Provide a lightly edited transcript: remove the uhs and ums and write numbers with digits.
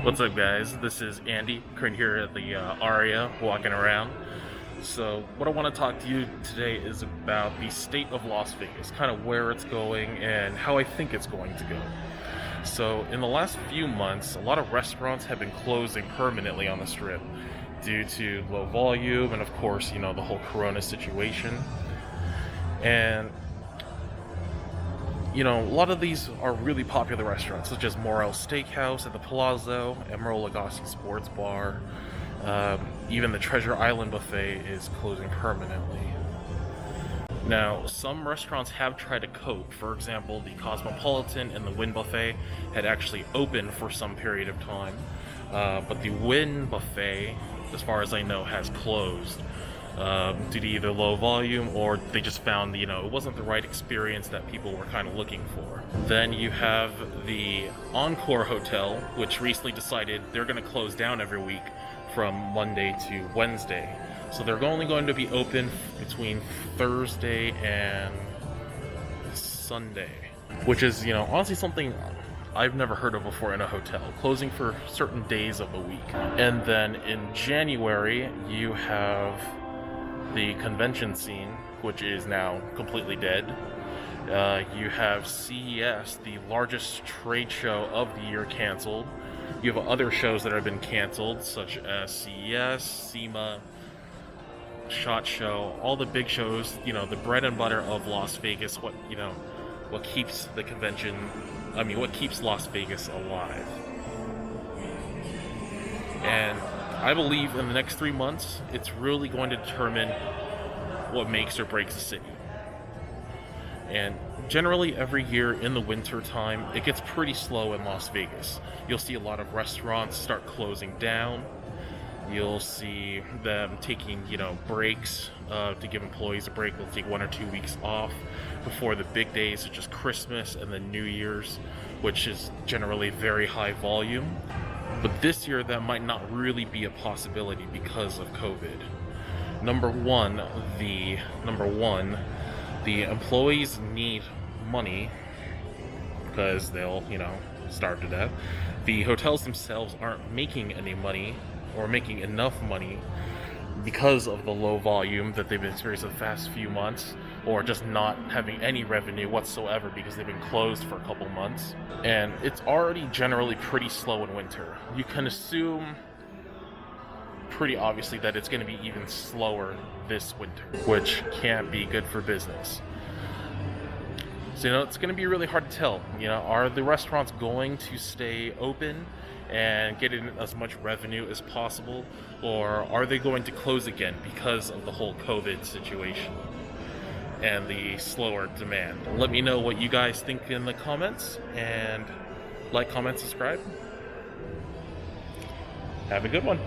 What's up, guys? This is Andy, currently here at the Aria, walking around. So what I want to talk to you today is about the state of Las Vegas, kind of where it's going and how I think it's going to go. So in the last few months, a lot of restaurants have been closing permanently on the Strip due to low volume and, of course, the whole Corona situation. And a lot of these are really popular restaurants, such as Morel Steakhouse at the Palazzo, Emerald Lagasse Sports Bar. Even the Treasure Island Buffet is closing permanently. Now, some restaurants have tried to cope. For example, the Cosmopolitan and the Wynn Buffet had actually opened for some period of time. But the Wynn Buffet, as far as I know, has closed. Due to either low volume or they just found, it wasn't the right experience that people were kind of looking for. Then you have the Encore Hotel, which recently decided they're going to close down every week from Monday to Wednesday. So they're only going to be open between Thursday and Sunday, which is, honestly something I've never heard of before in a hotel, closing for certain days of the week. And then in January, you have the convention scene, which is now completely dead. You have CES, the largest trade show of the year, canceled. You have other shows that have been canceled, such as CES, SEMA, SHOT Show, all the big shows, the bread and butter of Las Vegas, what keeps the convention, what keeps Las Vegas alive. And I believe in the next 3 months, it's really going to determine what makes or breaks the city. And generally every year in the winter time, it gets pretty slow in Las Vegas. You'll see a lot of restaurants start closing down. You'll see them taking, breaks to give employees a break. They'll take 1 or 2 weeks off before the big days, such as Christmas and then New Year's, which is generally very high volume. But this year, that might not really be a possibility because of COVID. Number one, the employees need money because they'll, starve to death. The hotels themselves aren't making any money or making enough money because of the low volume that they've experienced the past few months, or just not having any revenue whatsoever because they've been closed for a couple months. And it's already generally pretty slow in winter. You can assume pretty obviously that it's going to be even slower this winter, which can't be good for business. So, it's going to be really hard to tell. Are the restaurants going to stay open and get in as much revenue as possible, or are they going to close again because of the whole COVID situation and the slower demand? Let me know what you guys think in the comments, and like, comment, subscribe. Have a good one.